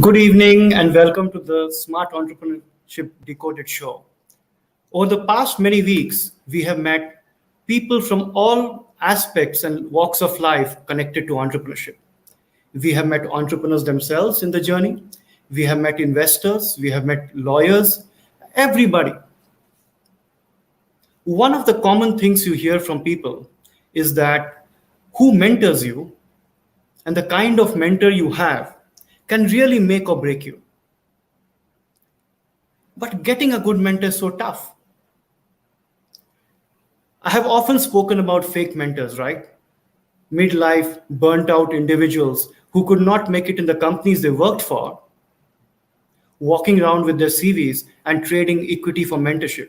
Good evening and welcome to the Smart Entrepreneurship Decoded show. Over the past many weeks, we have met people from all aspects and walks of life connected to entrepreneurship. We have met entrepreneurs themselves in the journey. We have met investors. We have met lawyers, everybody. One of the common things you hear from people is that who mentors you and the kind of mentor you have can really make or break you. But getting a good mentor is so tough. I have often spoken about fake mentors, right? Midlife, burnt out individuals who could not make it in the companies they worked for, walking around with their CVs and trading equity for mentorship.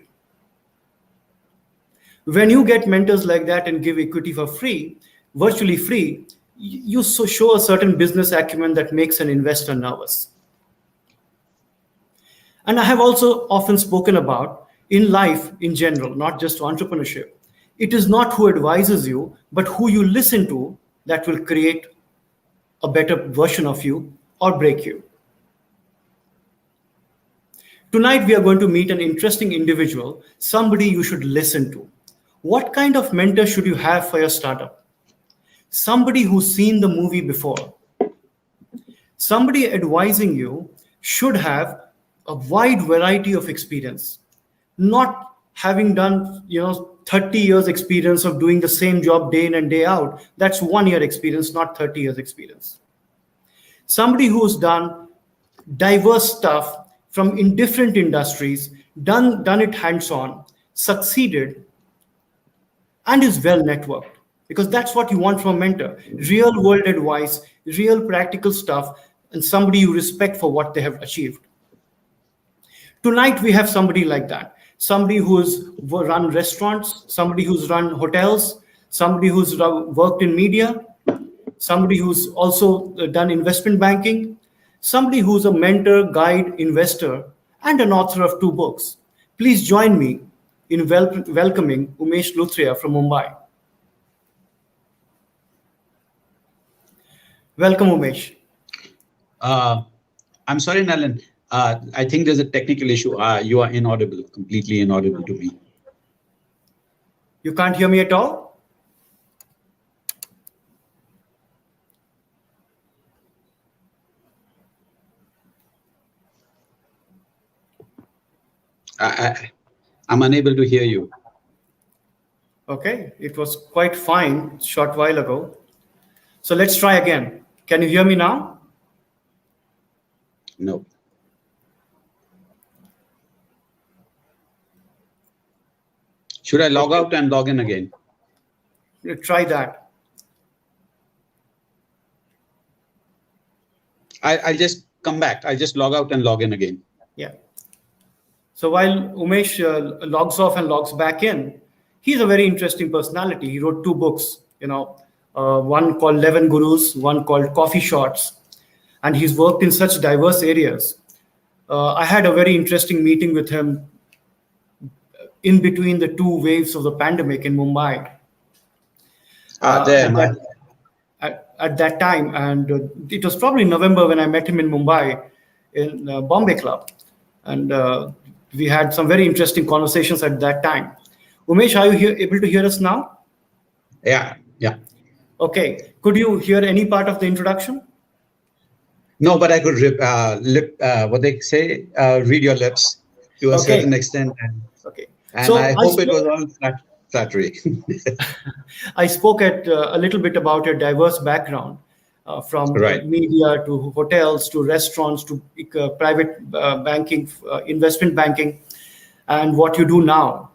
When you get mentors like that and give equity for free, virtually free, you show a certain business acumen that makes an investor nervous. And I have also often spoken about in life in general, not just entrepreneurship. It is not who advises you, but who you listen to that will create a better version of you or break you. Tonight, we are going to meet an interesting individual, somebody you should listen to. What kind of mentor should you have for your startup? Somebody who's seen the movie before. Somebody advising you should have a wide variety of experience, not having done 30 years experience of doing the same job day in and day out. That's 1 year experience, not 30 years experience. Somebody who's done diverse stuff from in different industries, done it hands-on, succeeded, and is well networked. Because that's what you want from a mentor. Real world advice, real practical stuff, and somebody you respect for what they have achieved. Tonight, we have somebody like that. Somebody who's run restaurants, somebody who's run hotels, somebody who's worked in media, somebody who's also done investment banking, somebody who's a mentor, guide, investor, and an author of 2 books. Please join me in welcoming Umesh Luthria from Mumbai. Welcome, Umesh. I'm sorry, Nalin. I think there's a technical issue. You are inaudible, completely inaudible to me. You can't hear me at all? I'm unable to hear you. Okay, it was quite fine a short while ago. So let's try again. Can you hear me now? No. Should I log out and log in again? Try that. I'll just come back. I'll just log out and log in again. Yeah. So while Umesh logs off and logs back in, he's a very interesting personality. He wrote 2 books, one called 11 Gurus, one called Coffee Shots. And he's worked in such diverse areas. I had a very interesting meeting with him in between the 2 waves of the pandemic in Mumbai. At that time, and it was probably November when I met him in Mumbai in Bombay Club. And we had some very interesting conversations at that time. Umesh, are you able to hear us now? Yeah. Okay. Could you hear any part of the introduction? No, but I could what they say, read your lips to a certain extent. Okay. And so I hope it was all flattery. I spoke a little bit about your diverse background, from media to hotels to restaurants to private banking, investment banking, and what you do now.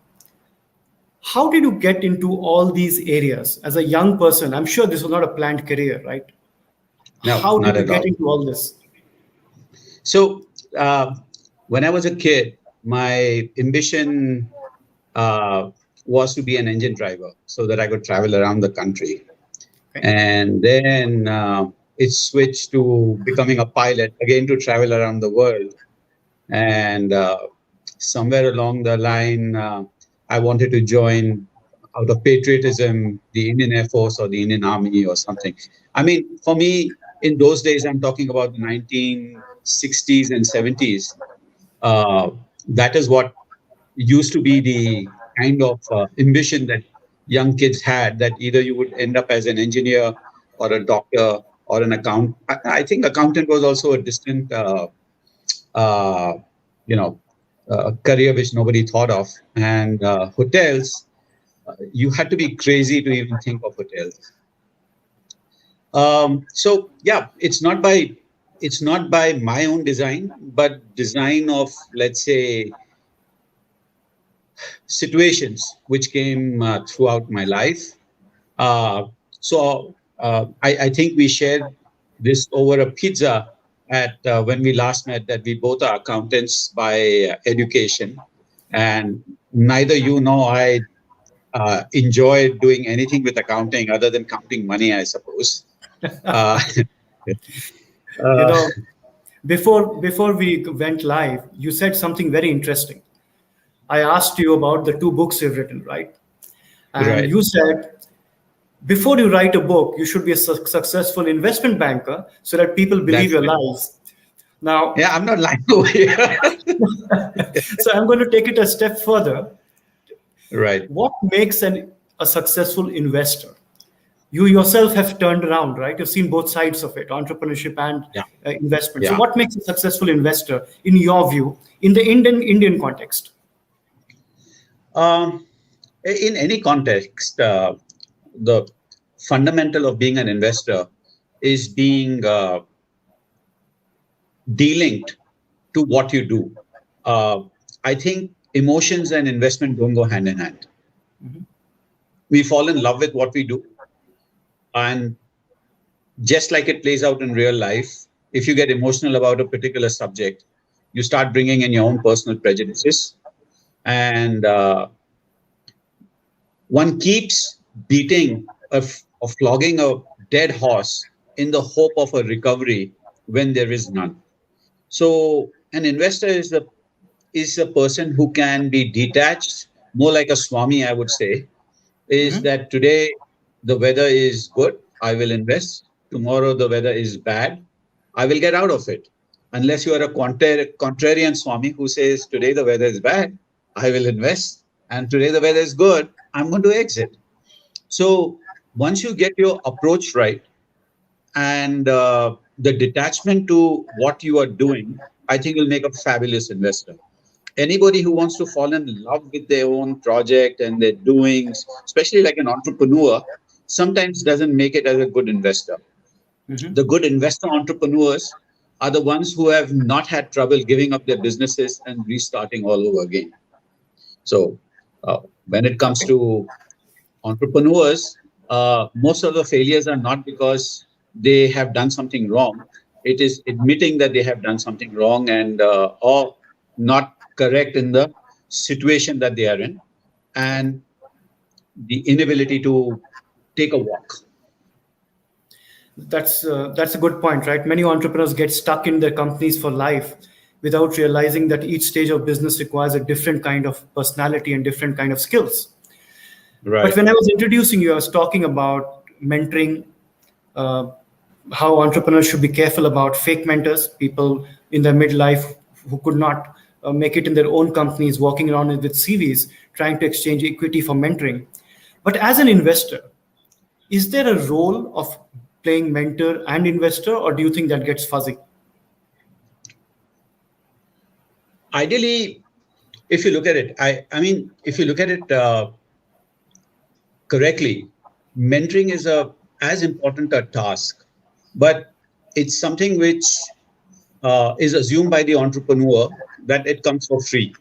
How did you get into all these areas as a young person? I'm sure this was not a planned career, right? No, how did you get into all this? So when I was a kid, my ambition was to be an engine driver so that I could travel around the country. Okay. And then it switched to becoming a pilot, again to travel around the world. And somewhere along the line, I wanted to join, out of patriotism, the Indian Air Force or the Indian Army or something. I mean, for me, in those days, I'm talking about 19 60s and 70s, uh, that is what used to be the kind of ambition that young kids had, that either you would end up as an engineer or a doctor or an accountant. I think accountant was also a distant, uh, you know, career which nobody thought of. And hotels, you had to be crazy to even think of hotels. So yeah, it's not by my own design, but design of, let's say, situations which came throughout my life. So I think we shared this over a pizza at when we last met, that we both are accountants by education, and neither you nor I enjoy doing anything with accounting other than counting money, I suppose. Uh, You uh, know, before we went live, you said something very interesting. I asked you about the two books you've written, right? And right. you said before you write a book, you should be a successful investment banker so that people believe That's your it. lies. Now, Yeah, I'm not lying over here. so I'm going to take it a step further. Right. What makes a successful investor? You yourself have turned around, right? You've seen both sides of it, entrepreneurship and Yeah. investment. So, Yeah. what makes a successful investor, in your view, in the Indian context? Um, in any context, the fundamental of being an investor is being delinked to what you do. Uh, I think emotions and investment don't go hand in hand. We fall in love with what we do, and just like it plays out in real life, if you get emotional about a particular subject, you start bringing in your own personal prejudices, and one keeps beating or flogging a dead horse in the hope of a recovery when there is none. So an investor is a person who can be detached, more like a swami, I would say. Is Mhm. that today the weather is good, I will invest. Tomorrow the weather is bad, I will get out of it. Unless you are a contrarian swami who says today the weather is bad, I will invest, and today the weather is good, I'm going to exit. So once you get your approach right, and the detachment to what you are doing, I think you'll make a fabulous investor. Anybody who wants to fall in love with their own project and their doings, especially like an entrepreneur, sometimes doesn't make it as a good investor. Mhm. The good investor entrepreneurs are the ones who have not had trouble giving up their businesses and restarting all over again. So uh, when it comes Okay. to entrepreneurs, most of the failures are not because they have done something wrong. It is admitting that they have done something wrong, and or not correct in the situation that they are in, Okay. and the inability to take a walk. That's a good point, right? Many entrepreneurs get stuck in their companies for life without realizing that each stage of business requires a different kind of personality and different kind of skills. But Right. when I was introducing you, I was talking about mentoring, uh, how entrepreneurs should be careful about fake mentors, people in their midlife who could not make it in their own companies, walking around with CVs, trying to exchange equity for mentoring. But as an investor, is there a role of playing mentor and investor, or do you think that gets fuzzy? Ideally, if you look at it, I mean, if you look at it correctly, mentoring is a as important a task, but it's something which is assumed by the entrepreneur that it comes for free.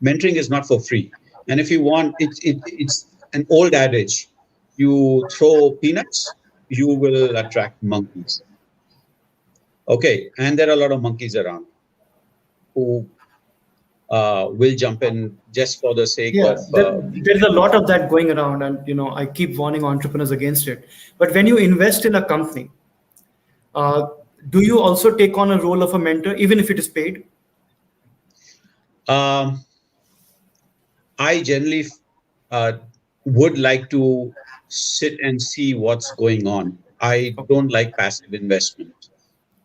Mentoring is not for free, and if you want, it's an old adage: you throw peanuts, you will attract monkeys. Okay, and there are a lot of monkeys around who will jump in just for the sake Yeah, of there's a lot of that going around, and I keep warning entrepreneurs against it. But when you invest in a company, uh, do you also take on a role of a mentor, even if it is paid? um, I generally uh, would like to sit and see what's going on. I Okay. don't like passive investment.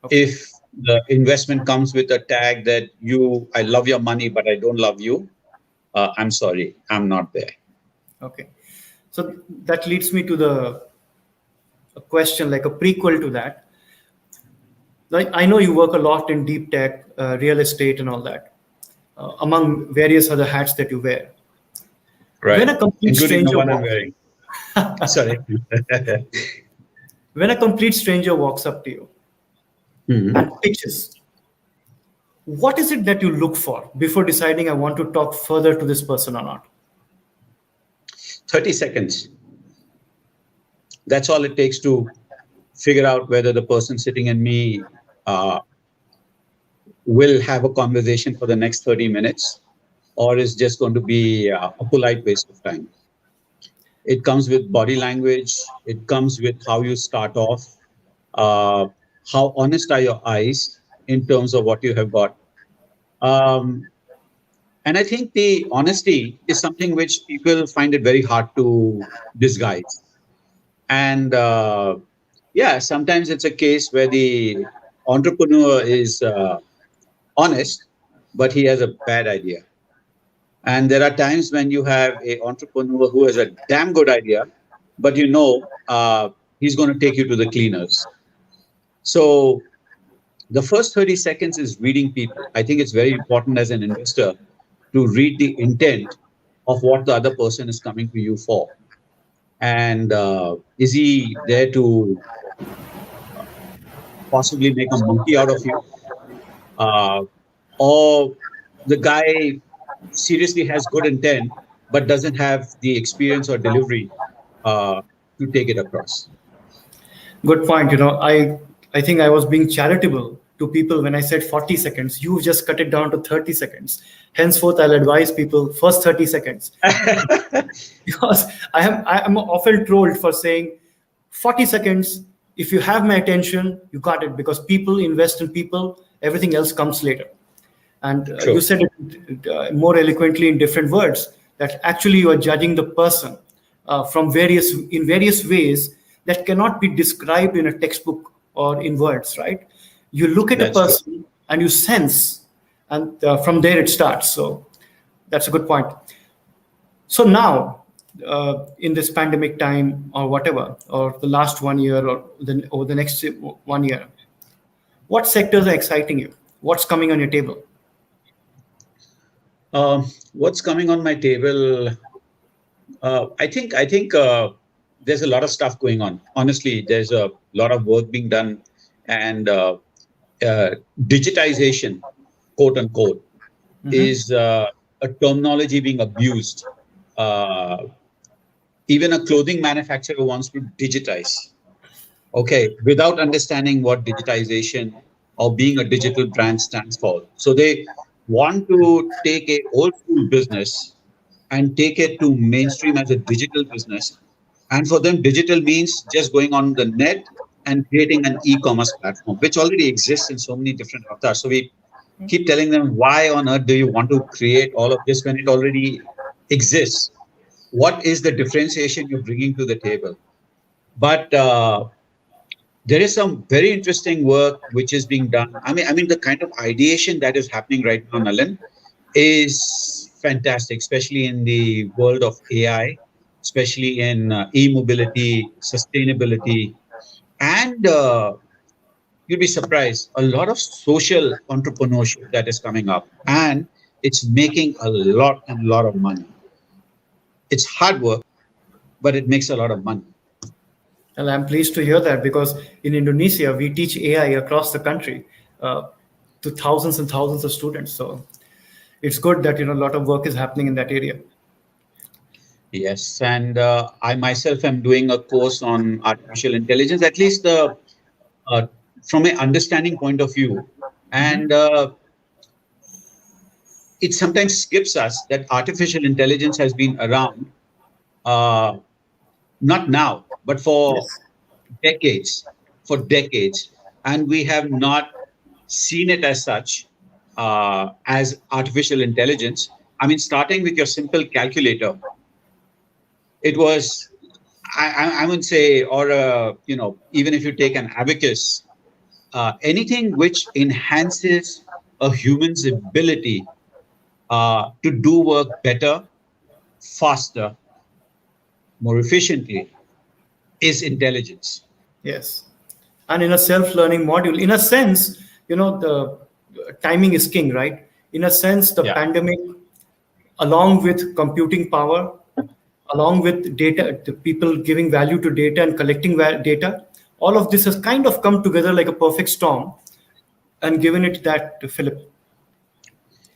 Okay. If the investment comes with a tag that I love your money, but I don't love you. I'm sorry, I'm not there. Okay. So that leads me to a question, like a prequel to that. Like, I know you work a lot in deep tech, real estate, and all that, among various other hats that you wear. When Right, a complete including the stranger one I'm walks, wearing. Sorry. when a complete stranger walks up to you Mhm. and pitches, what is it that you look for before deciding I want to talk further to this person or not? 30 seconds. That's all it takes to figure out whether the person sitting in me uh, will have a conversation for the next 30 minutes or is just going to be a polite waste of time. It comes with body language, it comes with how you start off, uh, how honest are your eyes in terms of what you have got. Um, and I think the honesty is something which people find it very hard to disguise. And yeah, sometimes it's a case where the entrepreneur is honest, but he has a bad idea. And there are times when you have a entrepreneur who has a damn good idea, but he's going to take you to the cleaners. So the first 30 seconds is reading people. I think it's very important as an investor to read the intent of what the other person is coming to you for. And is he there to possibly make a monkey out of you? Uh, or the guy seriously has good intent but doesn't have the experience or delivery uh, to take it across. Good point. I think I was being charitable to people when I said 40 seconds. You just cut it down to 30 seconds. Henceforth, I'll advise people first 30 seconds. Because I am often trolled for saying 40 seconds. If you have my attention, you got it, because people invest in people, everything else comes later. And you True. said it more eloquently in different words, that actually you are judging the person from various ways that cannot be described in a textbook or in words, right? You look at a That's true. person and you sense, and from there it starts. So that's a good point. So now, in this pandemic time or whatever, or the last 1 year, or over the next 1 year, what sectors are exciting you? What's coming on your table? What's coming on my table? I think there's a lot of stuff going on. Honestly, there's a lot of work being done, and uh, digitization, quote unquote, Mhm. is a terminology being abused. Uh, Even a clothing manufacturer wants to digitize, okay, without understanding what digitization or being a digital brand stands for. So they want to take a old school business and take it to mainstream as a digital business. And for them, digital means just going on the net and creating an e-commerce platform, which already exists in so many different avatars. So we keep telling them, why on earth do you want to create all of this when it already exists? What is the differentiation you're bringing to the table? But there is some very interesting work which is being done. I mean, the kind of ideation that is happening right now, Nalin, is fantastic, especially in the world of AI, especially in e-mobility, sustainability, and you'd be surprised, a lot of social entrepreneurship that is coming up, and it's making a lot and lot of money. It's hard work, but it makes a lot of money. And I'm pleased to hear that, because in Indonesia, we teach AI across the country to thousands and thousands of students. So it's good that a lot of work is happening in that area. Yes, and I myself am doing a course on artificial intelligence, at least uh, from an understanding point of view. And it sometimes skips us that artificial intelligence has been around, uh, not now, but Yes. decades, for decades, and we have not seen it as such, as artificial intelligence. I mean, starting with your simple calculator, it was, I would say, or even if you take an abacus, anything which enhances a human's ability to do work better, faster, more efficiently is intelligence. Yes. And in a self-learning module, in a sense, the timing is king, right? In a sense, the Yeah. pandemic, along with computing power, along with data, the people giving value to data and collecting data, all of this has kind of come together like a perfect storm and given it that to Philip.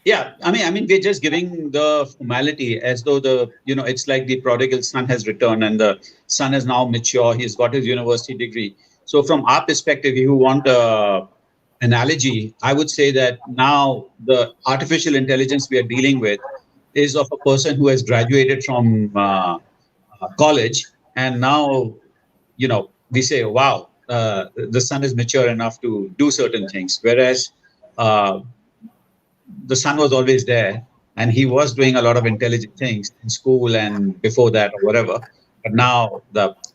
Yeah, I mean, we're just giving the formality as though it's like the prodigal son has returned and the son is now mature. He's got his university degree. So, from our perspective, if you want a analogy, I would say that now the artificial intelligence we are dealing with is of a person who has graduated from college, and now we say, "Wow, the son is mature enough to do certain things," whereas uh, the son was always there and he was doing a lot of intelligent things in school and before that or whatever. But now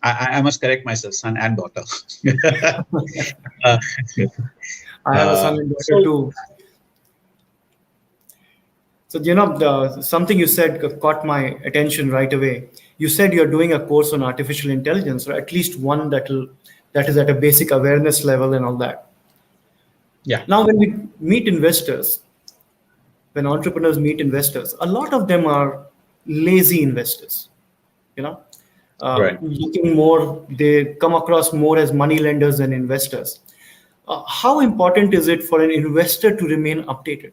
I must correct myself, son and daughter. uh, I have a son and daughter so too. So, something you said caught my attention right away. You said you're doing a course on artificial intelligence, or at least one that is at a basic awareness level and all that. yeah, Now, when we meet investors, when entrepreneurs meet investors, a lot of them are lazy investors. You know, right. looking more, they come across more as money lenders than investors. How important is it for an investor to remain updated?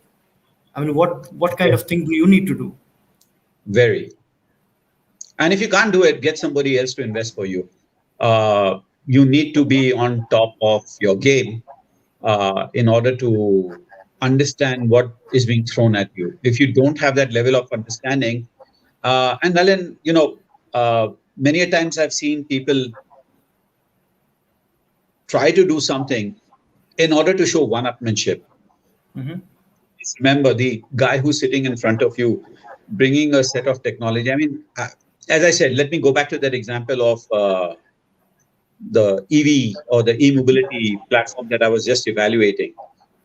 I mean, what kind of thing do you need to do? Very. And if you can't do it, get somebody else to invest for you. You need to be on top of your game in order to understand what is being thrown at you. If you don't have that level of understanding, and Nalin, many a times I've seen people try to do something in order to show one-upmanship. Mhm. Remember, the guy who's sitting in front of you, bringing a set of technology. I mean, as I said, let me go back to that example of the EV or the e-mobility platform that I was just evaluating.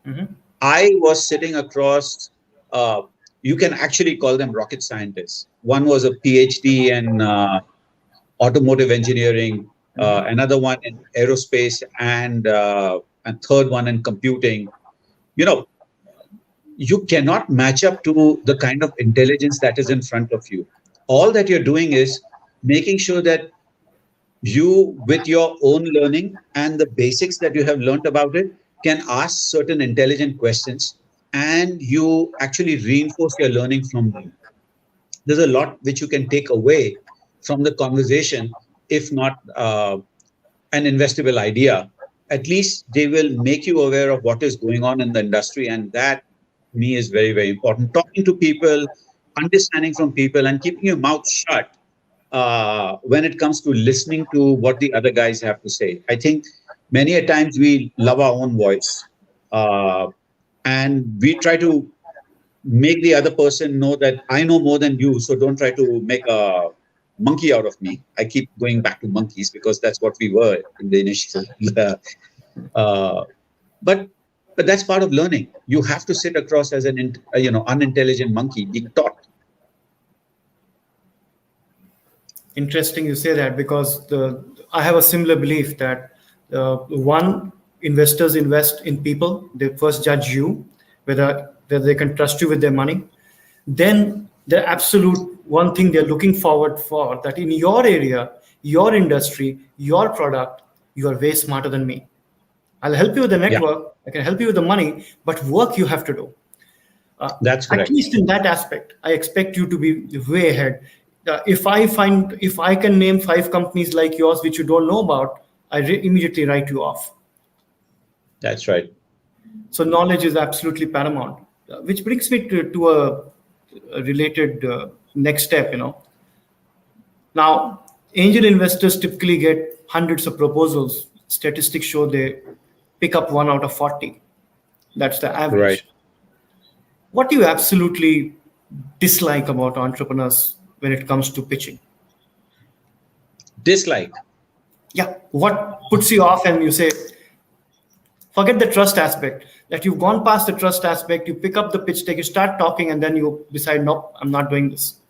Mhm. I was sitting across, uh, you can actually call them rocket scientists. One was a PhD in automotive engineering, Mhm. another one in aerospace, and third one in computing. You know, you cannot match up to the kind of intelligence that is in front of you. All that you're doing is making sure that you, with your own learning and the basics that you have learned about it, can ask certain intelligent questions and you actually reinforce your learning from them. There's a lot which you can take away from the conversation, if not an investable idea. At least they will make you aware of what is going on in the industry, and that to me is very, very important. Talking to people, understanding from people, and keeping your mouth shut when it comes to listening to what the other guys have to say. I think many a times we love our own voice, uh, and we try to make the other person know that I know more than you, so don't try to make a monkey out of me. I keep going back to monkeys because that's what we were in the initial. uh, but but that's part of learning. You have to sit across as an unintelligent monkey being taught. Interesting you say that because I have a similar belief that one, investors invest in people. They first judge you whether they can trust you with their money. Then the absolute one thing they're looking forward for, that in your area, your industry, your product, you are way smarter than me. I'll help you with the Yeah, network. I can help you with the money, but work you have to do. that's At correct. least in that aspect, I expect you to be way ahead. If I can name five companies like yours which you don't know about, immediately write you off. That's right. So knowledge is absolutely paramount. Which brings me to a related next step. Now, angel investors typically get hundreds of proposals. Statistics show they pick up one out of 40. That's the Right. average. What do you absolutely dislike about entrepreneurs when it comes to pitching? Dislike. Yeah, what puts you off and you say, Forget the trust aspect. That you've gone past the trust aspect, you pick up the pitch deck, you start talking, and then you decide, nope, I'm not doing this.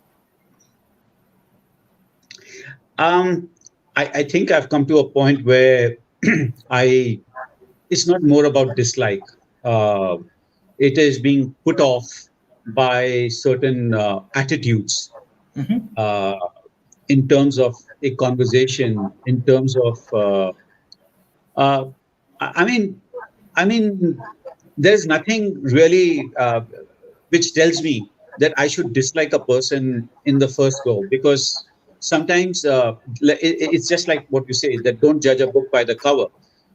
Um, I think I've come to a point where I it's not more about dislike. Uh, it is being put off by certain attitudes Mhm. uh, in terms of a conversation, in terms of uh, I mean, I mean, there's nothing really which tells me that I should dislike a person in the first go, because sometimes it's just like what you say, that don't judge a book by the cover.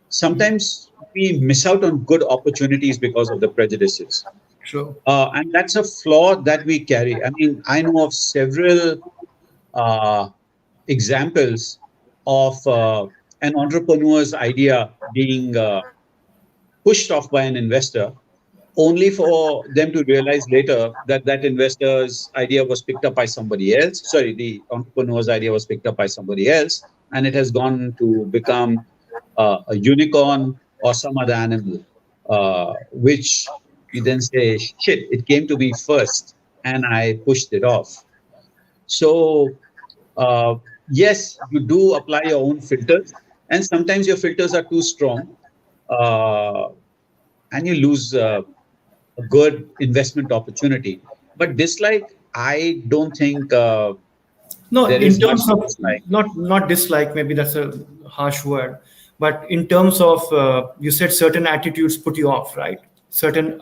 Sometimes we miss out on good opportunities because of the prejudices. True. And that's a flaw that we carry. I mean, I know of several uh, examples of an entrepreneur's idea being pushed off by an investor, only for them to realize later that that investor's idea was picked up by somebody else. Sorry, the entrepreneur's idea was picked up by somebody else, and it has gone to become a unicorn or some other animal, which you then say, shit, it came to me first, and I pushed it off. So, uh, yes, you do apply your own filters, and sometimes your filters are too strong, uh, and you lose a good investment opportunity. But dislike, I don't think No, there in is much terms to of dislike. not dislike, maybe that's a harsh word, but in terms of you said certain attitudes put you off, right? Certain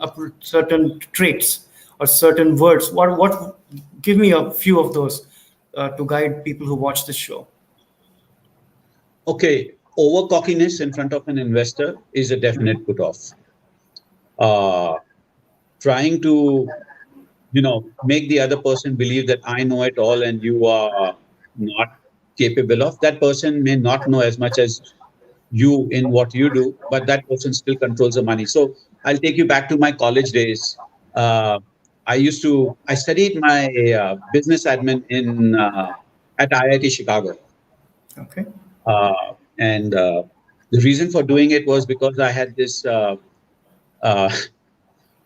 traits or certain words. What? Give me a few of those to guide people who watch this show. Okay, over cockiness in front of an investor is a definite put off. Uh, Trying to, make the other person believe that I know it all and you are not capable of. That person may not know as much as you in what you do, but that person still controls the money. So I'll take you back to my college days. Uh, I studied my business admin at IIT Chicago. Okay. And The reason for doing it was because I had this uh,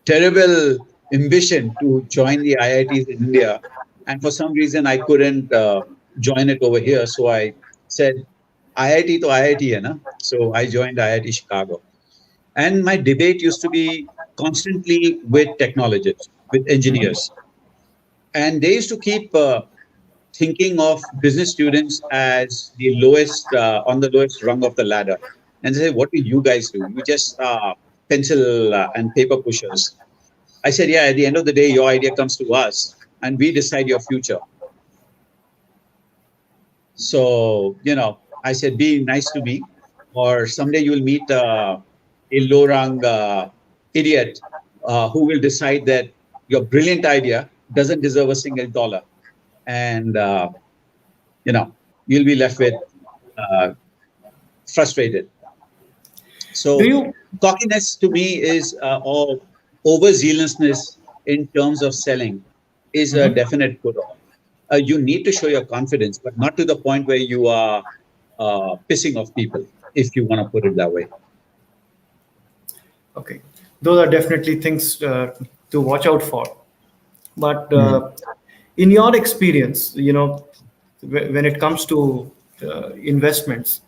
terrible ambition to join the IITs in India. And for some reason, I couldn't join it over here. So I said, IIT to IIT, hai na? So I joined IIT Chicago. And my debate used to be constantly with technologists, with engineers. And they used to keep thinking of business students as the lowest, on the lowest rung of the ladder. And they say, what do you guys do? You just pencil and paper pushers. I said, yeah, at the end of the day, your idea comes to us and we decide your future. So, I said, be nice to me, or someday you'll meet a low rung idiot who will decide that your brilliant idea doesn't deserve a single dollar. And, you know, you'll be left with uh, frustrated. Do So, you? cockiness to me is, or overzealousness in terms of selling is a Mhm. definite put off. You need to show your confidence, but not to the point where you are pissing off people, if you want to put it that way. Okay, those are definitely things to watch out for. But Mhm. in your experience, when it comes to investments,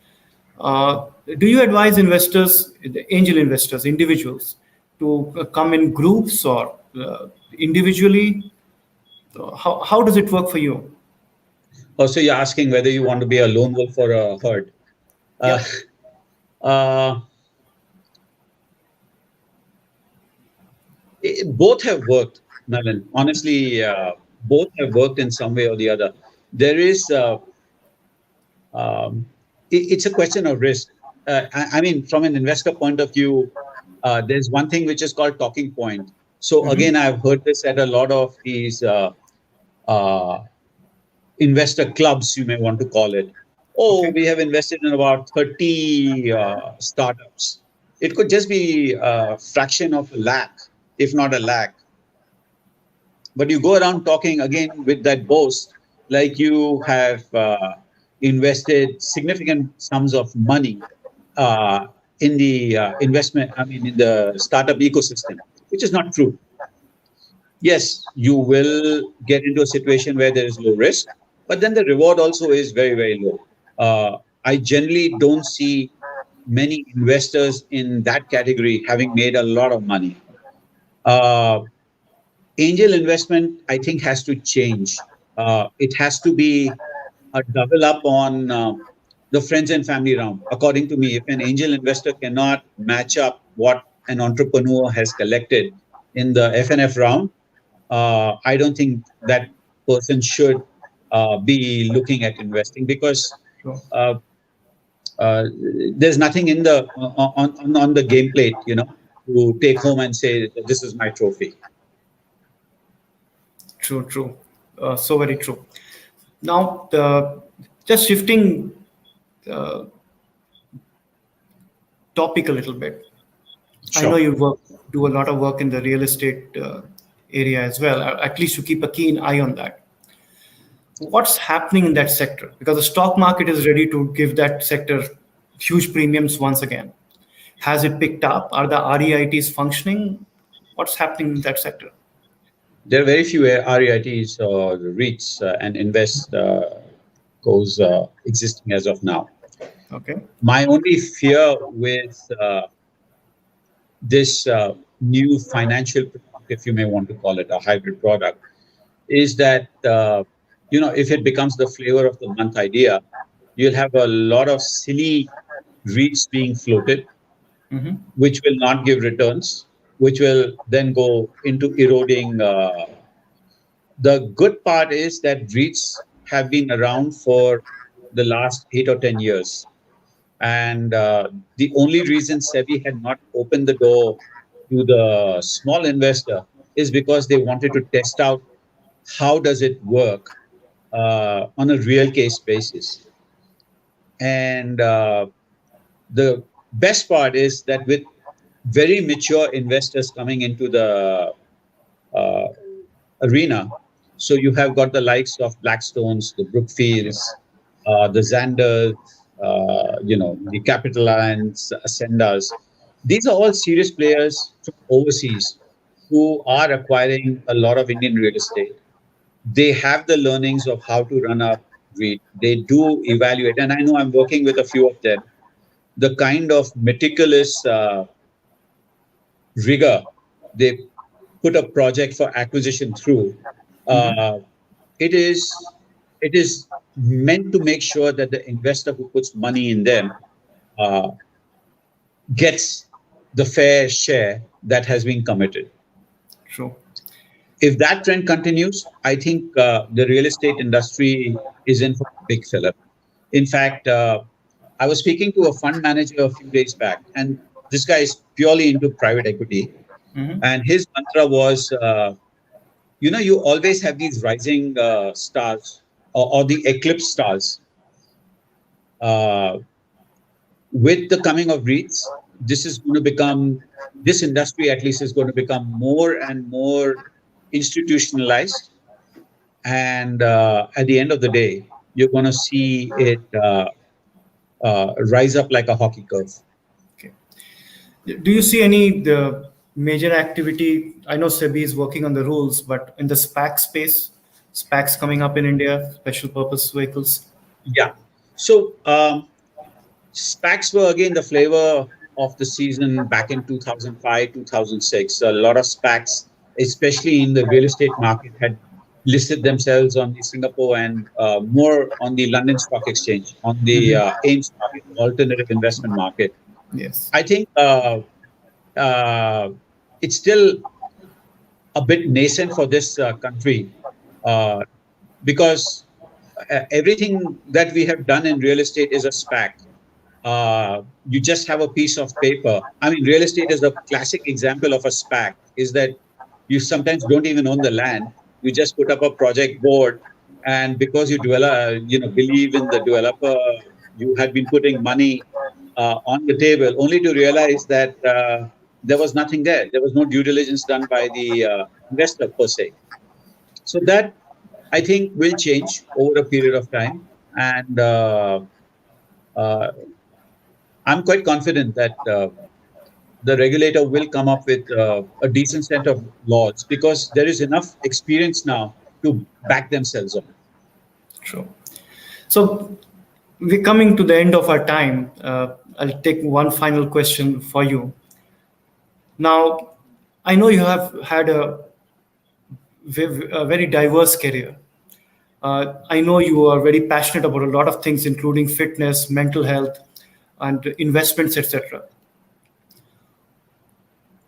do you advise investors, the angel investors, individuals, to come in groups or individually? How does it work for you? Also, you're asking whether you want to be a lone wolf or a herd. Uh, Yep. uh, Both have worked, Nalin. Honestly, both have worked in some way or the other. There is it's a question of risk. I mean, from an investor point of view, there's one thing which is called talking point. So Hmm. again, I've heard this at a lot of these uh, investor clubs, you may want to call it. Oh, Okay. we have invested in about 30 startups. It could just be a fraction of a lakh, if not a lakh. But you go around talking again with that boast, like you have invested significant sums of money. in the investment, I mean, in the startup ecosystem, which is not true. Yes, you will get into a situation where there is low risk, but then the reward also is very, very low. I generally don't see many investors in that category having made a lot of money. Uh, Angel investment, I think, has to change. It has to be a double up on the friends and family round. According to me, if an angel investor cannot match up what an entrepreneur has collected in the FNF round, I don't think that person should be looking at investing because Sure. uh, uh, there's nothing in the on the game plate, to take home and say this is my trophy. True, true. So very true. Now, just shifting uh, topic a little bit. I know Sure. you do a lot of work in the real estate area as well. At least you keep a keen eye on that. What's happening in that sector? Because the stock market is ready to give that sector huge premiums once again. Has it picked up? Are the REITs functioning? What's happening in that sector? There are very few REITs or REITs and invest goes existing as of now. Okay. My only fear with this new financial product, if you may want to call it a hybrid product, is that if it becomes the flavor of the month idea, you'll have a lot of silly REITs being floated, Mm-hmm. which will not give returns, which will then go into eroding. The good part is that REITs have been around for the last 8 or 10 years. And the only reason SEBI had not opened the door to the small investor is because they wanted to test out how does it work on a real case basis. And the best part is that with very mature investors coming into the uh, arena, so you have got the likes of Blackstones, the Brookfields, the Xanders, the Capital Alliance, Ascendas. These are all serious players from overseas who are acquiring a lot of Indian real estate. They have the learnings of how to run a REIT. They do evaluate, and I know I'm working with a few of them. The kind of meticulous rigor they put a project for acquisition through, Mm-hmm. uh, it is it is meant to make sure that the investor who puts money in them uh, gets the fair share that has been committed. True. If that trend continues, I think the real estate industry is in for a big fillip. In fact, I was speaking to a fund manager a few days back, and this guy is purely into private equity. Mm-hmm. And his mantra was, you always have these rising stars or the eclipse stars. Uh, with the coming of REITs, this is going to become, this industry at least is going to become more and more institutionalized. And at the end of the day, you're going to see it rise up like a hockey curve. Okay. Do you see any the major activity? I know SEBI is working on the rules, but in the SPAC space, SPACs coming up in India, special purpose vehicles. Yeah. So SPACs were again the flavor of the season back in 2005, 2006. A lot of SPACs, especially in the real estate market, had listed themselves on the Singapore and more on the London Stock Exchange, on the Mm-hmm. AIM market, alternative investment market. Yes. I think uh, it's still a bit nascent for this country uh, because everything that we have done in real estate is a SPAC. You just have a piece of paper. I mean, real estate is a classic example of a SPAC. Is that you sometimes don't even own the land. You just put up a project board, and because you develop, believe in the developer, you had been putting money on the table, only to realize that there was nothing there. There was no due diligence done by the investor per se. So that I think will change over a period of time, and uh, I'm quite confident that the regulator will come up with a decent set of laws because there is enough experience now to back themselves on. True. So we're coming to the end of our time. I'll take one final question for you. Now, I know you have had a very diverse career. I know you are very passionate about a lot of things, including fitness, mental health, and investments, etc.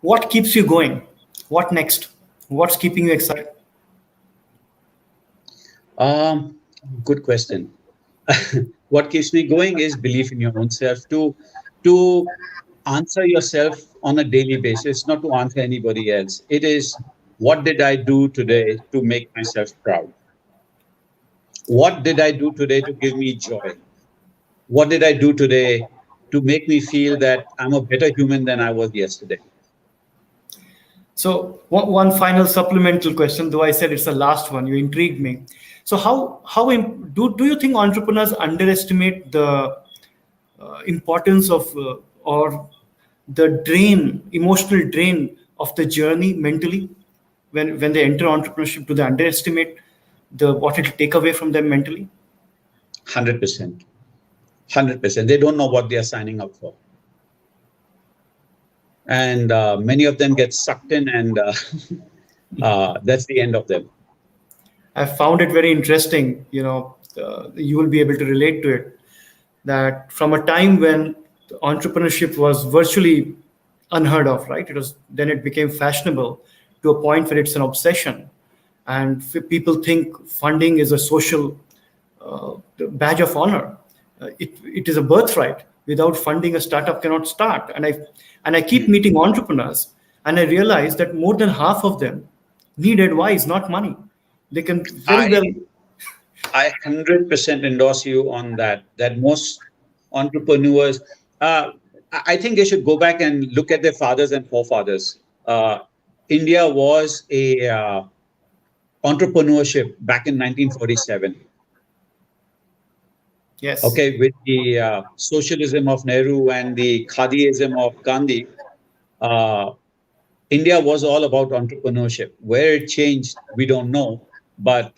What keeps you going? What next? What's keeping you excited? Um, Good question. What keeps me going is belief in your own self. To answer yourself on a daily basis, not to answer anybody else. It is, what did I do today to make myself proud? What did I do today to give me joy? What did I do today to make me feel that I'm a better human than I was yesterday? So one final supplemental question, though I said it's the last one, you intrigued me. So do you think entrepreneurs underestimate the importance of or the emotional drain of the journey mentally when they enter entrepreneurship? Do they underestimate the what it will take away from them mentally? 100%. 100%. They don't know what they are signing up for. And many of them get sucked in, and that's the end of them. I found it very interesting. You will be able to relate to it. That from a time when entrepreneurship was virtually unheard of, right? It became fashionable to a point where it's an obsession, and people think funding is a social badge of honor. It is a birthright. Without funding, a startup cannot start. And I keep meeting entrepreneurs, and I realize that more than half of them need advice, not money. They can very I well. I 100% endorse you on that. That most entrepreneurs, I think they should go back and look at their fathers and forefathers. India was a entrepreneurship back in 1947. Yes. Okay, with the socialism of Nehru and the Khadiism of Gandhi, uh, India was all about entrepreneurship. Where it changed, we don't know, but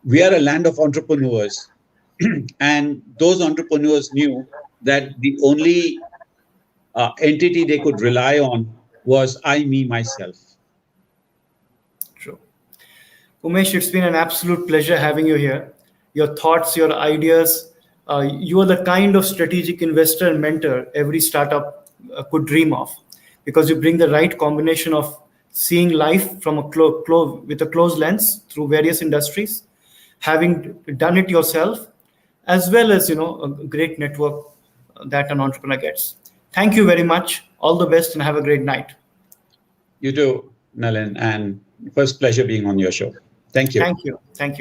we are a land of entrepreneurs. And those entrepreneurs knew that the only entity they could rely on was I, me, myself. True. Umesh, it's been an absolute pleasure having you here. Your thoughts, your ideas, you are the kind of strategic investor and mentor every startup could dream of, because you bring the right combination of seeing life from with a close lens through various industries, having done it yourself, as well as a great network that an entrepreneur gets. Thank you very much. All the best and have a great night. You too, Nalin, and it was a pleasure being on your show. Thank you. Thank you. Thank you.